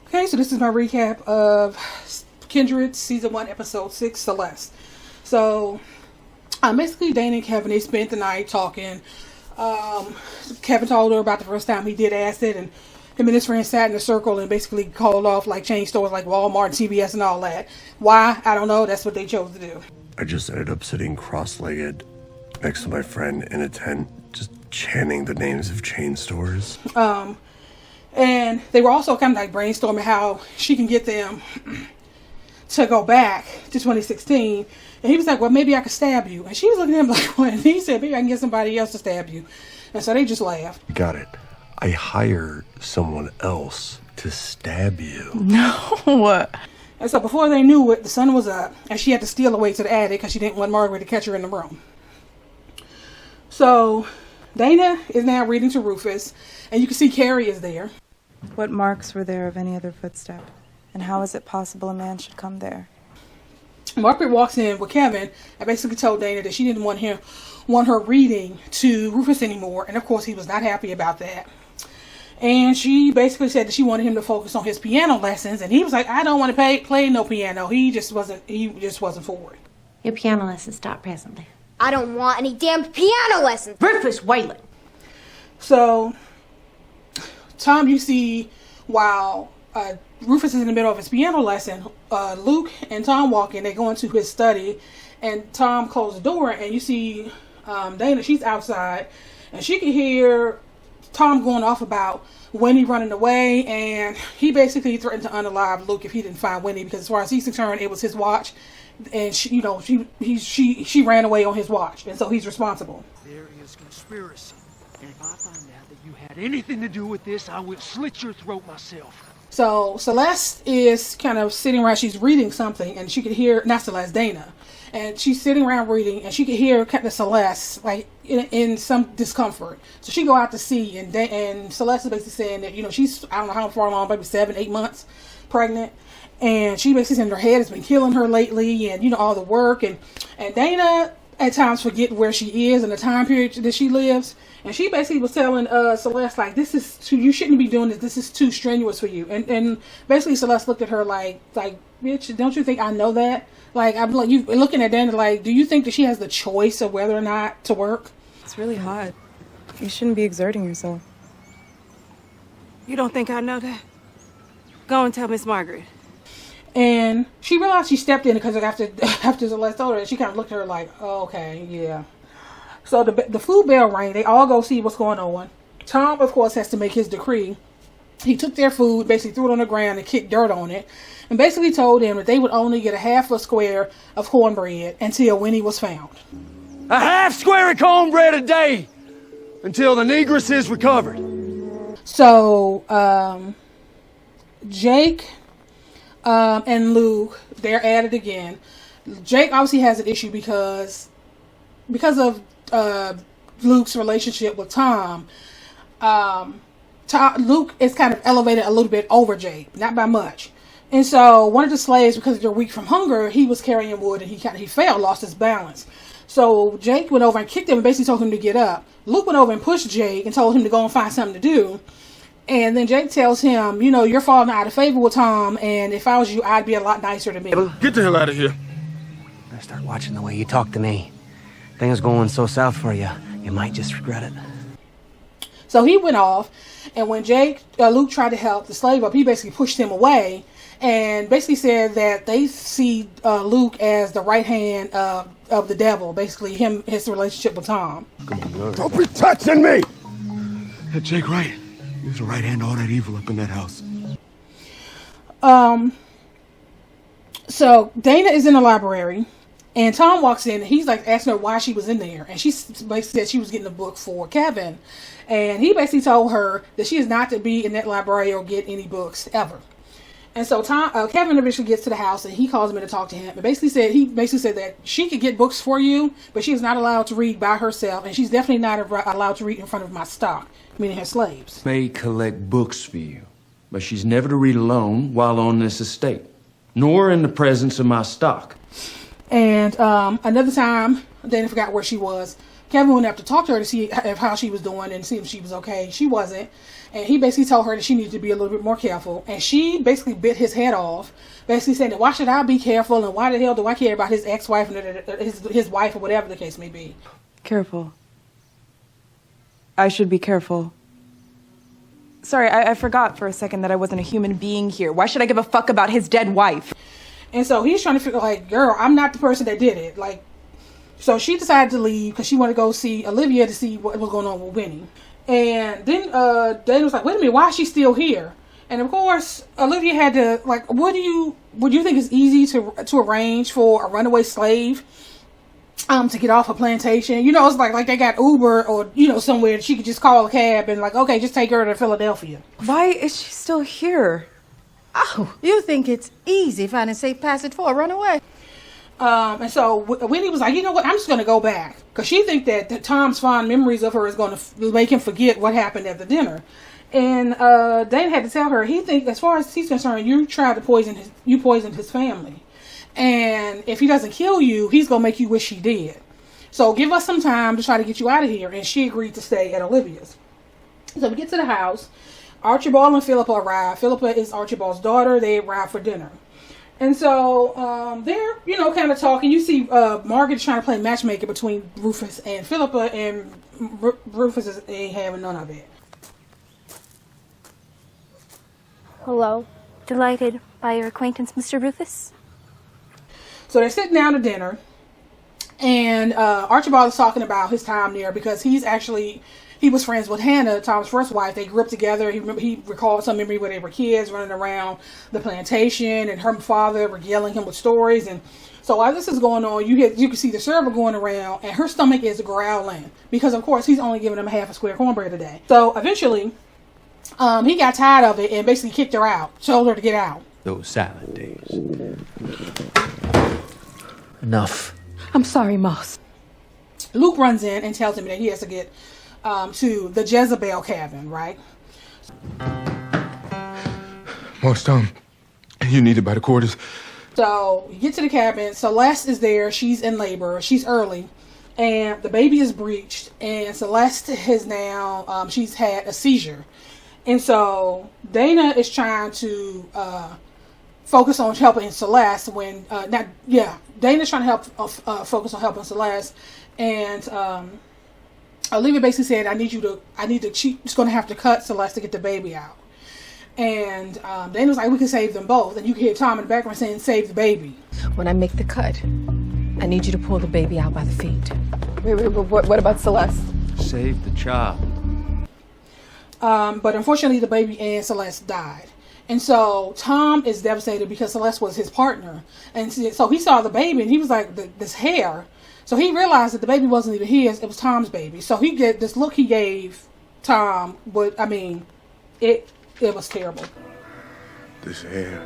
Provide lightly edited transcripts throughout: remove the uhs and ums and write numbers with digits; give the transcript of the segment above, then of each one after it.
Okay, so this is my recap of Kindred Season 1, Episode 6, Celeste. So, basically Dana and Kevin, they spent the night talking. Kevin told her about the first time he did acid, and him and his friend sat in a circle and basically called off like chain stores like Walmart and CVS and all that. Why? I don't know. That's what they chose to do. I just ended up sitting cross-legged next to my friend in a tent, just chanting the names of chain stores. And they were also kind of like brainstorming how she can get them to go back to 2016. And he was like, well, maybe I could stab you. And she was looking at him like, what? And he said, maybe I can get somebody else to stab you. And so they just laughed. Got it. I hire someone else to stab you. No. And so before they knew it, the sun was up. And she had to steal away to the attic because she didn't want Margaret to catch her in the room. So Dana is now reading to Rufus. And you can see Carrie is there. What marks were there of any other footstep? And how is it possible a man should come there? Margaret walks in with Kevin and basically told Dana that she didn't want her reading to Rufus anymore. And of course he was not happy about that. And she basically said that she wanted him to focus on his piano lessons. And he was like, I don't want to play no piano. He just wasn't for it. Your piano lessons start presently. I don't want any damn piano lessons. Rufus Whalen. So, Tom, you see, while Rufus is in the middle of his piano lesson, Luke and Tom walk in. They go into his study, and Tom closes the door, and you see Dana. She's outside, and she can hear Tom going off about Winnie running away, and he basically threatened to unalive Luke if he didn't find Winnie, because as far as he's concerned, it was his watch, and she ran away on his watch, and so he's responsible. There is conspiracy, and if I find out that you had anything to do with this, I will slit your throat myself. So Celeste is kind of sitting around, she's reading something, and she could hear, not Celeste, Dana, and she's sitting around reading, and she could hear Captain Celeste, like, in some discomfort. So she go out to see, and Celeste is basically saying that, she's, I don't know how far along, maybe 7-8 months pregnant, and she basically saying her head has been killing her lately, and, all the work, and Dana at times forget where she is and the time period that she lives. And she basically was telling Celeste, like, you shouldn't be doing this is too strenuous for you. And basically Celeste looked at her like, bitch, don't you think I know that? Like, I'm like, you looking at Dana like, do you think that she has the choice of whether or not to work? It's really hot. You shouldn't be exerting yourself. You don't think I know that? Go and tell Miss Margaret. And she realized she stepped in because after Celeste told her, she kind of looked at her like, oh, okay, yeah. So the food bell rang. They all go see what's going on. Tom, of course, has to make his decree. He took their food, basically threw it on the ground and kicked dirt on it, and basically told them that they would only get a half a square of cornbread until Winnie was found. A half square of cornbread a day until the negress is recovered. So Jake and Luke, they're at it again. Jake obviously has an issue because of Luke's relationship with Tom. Luke is kind of elevated a little bit over Jake, not by much. And so one of the slaves, because they're weak from hunger, he was carrying wood and he fell, lost his balance. So Jake went over and kicked him and basically told him to get up. Luke went over and pushed Jake and told him to go and find something to do. And then Jake tells him, you're falling out of favor with Tom, and if I was you, I'd be a lot nicer to me. Get the hell out of here. I start watching the way you talk to me. Things going so south for you, you might just regret it. So he went off, and when Luke tried to help the slave up, he basically pushed him away, and basically said that they see Luke as the right hand of the devil, basically his relationship with Tom. Don't be touching me! That Jake right. He was the right hand of all that evil up in that house. So Dana is in the library, and Tom walks in, and he's like asking her why she was in there, and she basically said she was getting a book for Kevin, and he basically told her that she is not to be in that library or get any books ever. And so Kevin eventually gets to the house, and he calls him in to talk to him, and he basically said that she could get books for you, but she is not allowed to read by herself, and she's definitely not allowed to read in front of my stock, meaning her slaves. May collect books for you, but she's never to read alone while on this estate, nor in the presence of my stock. And another time, Dana forgot where she was, Kevin went up to talk to her to see how she was doing and see if she was okay. She wasn't. And he basically told her that she needed to be a little bit more careful. And she basically bit his head off, basically saying that why should I be careful and why the hell do I care about his ex-wife and his wife or whatever the case may be. Careful. I should be careful. Sorry, I forgot for a second that I wasn't a human being here. Why should I give a fuck about his dead wife? And so he's trying to figure, like, girl, I'm not the person that did it. Like, so she decided to leave because she wanted to go see Olivia to see what was going on with Winnie. And then Dana was like, wait a minute, why is she still here? And of course, Olivia had to, like, would you think it's easy to arrange for a runaway slave to get off a plantation? You know, it's like they got Uber or, you know, somewhere she could just call a cab and like, okay, just take her to Philadelphia. Why is she still here? Oh, you think it's easy finding safe passage for a runaway? And so Winnie was like, you know what, I'm just going to go back. Because she thinks that Tom's fond memories of her is going to make him forget what happened at the dinner. And Dana had to tell her, he thinks, as far as he's concerned, you poisoned his family. And if he doesn't kill you, he's going to make you wish he did. So give us some time to try to get you out of here. And she agreed to stay at Olivia's. So we get to the house. Archibald and Philippa arrive. Philippa is Archibald's daughter. They arrive for dinner. And so they're, you know, kind of talking. You see Margaret trying to play matchmaker between Rufus and Philippa, and Rufus ain't having none of it. Hello. Delighted by your acquaintance, Mr. Rufus. So they're sitting down to dinner, and Archibald is talking about his time there because he was friends with Hannah, Tom's first wife. They grew up together. He recalled some memory where they were kids running around the plantation, and her father regaling him with stories. And so while this is going on, you can see the server going around, and her stomach is growling because, of course, he's only giving them half a square cornbread a day. So eventually, he got tired of it and basically kicked her out, told her to get out. Those silent days. Enough. I'm sorry, Moss. Luke runs in and tells him that he has to get to the Jezebel cabin, right? Moss, Tom, you needed by the quarters. So you get to the cabin. Celeste is there. She's in labor. She's early. And the baby is breached. And Celeste has now, she's had a seizure. And so Dana is trying to focus on helping Celeste when, Dana's trying to help focus on helping Celeste. And Olivia basically said, she's going to have to cut Celeste to get the baby out. And Dana was like, we can save them both. And you can hear Tom in the background saying, save the baby. When I make the cut, I need you to pull the baby out by the feet. Wait, what about Celeste? Save the child. But unfortunately, the baby and Celeste died. And so Tom is devastated because Celeste was his partner. And so he saw the baby and he was like, this hair. So he realized that the baby wasn't even his, it was Tom's baby. So he get this look he gave Tom, but I mean, it was terrible. This hair.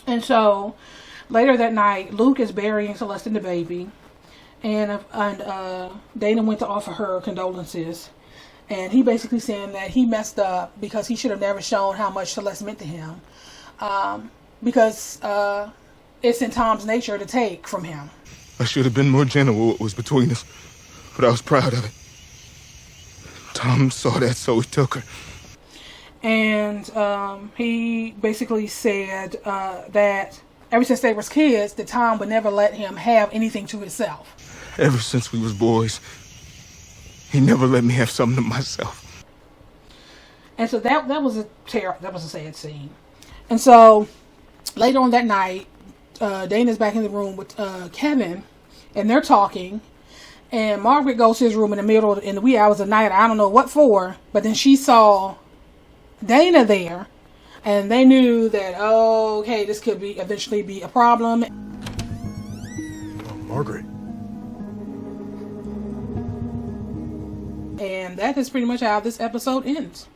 And so later that night, Luke is burying Celeste and the baby. And Dana went to offer her condolences. And he basically saying that he messed up because he should have never shown how much Celeste meant to him. Because it's in Tom's nature to take from him. I should have been more gentle with what was between us, but I was proud of it. Tom saw that, so he took her. And he basically said that ever since they was kids, that Tom would never let him have anything to himself. Ever since we was boys, he never let me have something to myself. And so that was a sad scene. And so later on that night, Dana's back in the room with Kevin, and they're talking. And Margaret goes to his room in the wee hours of night. I don't know what for, but then she saw Dana there, and they knew that, oh, okay, this could eventually be a problem. Oh, Margaret. And that is pretty much how this episode ends.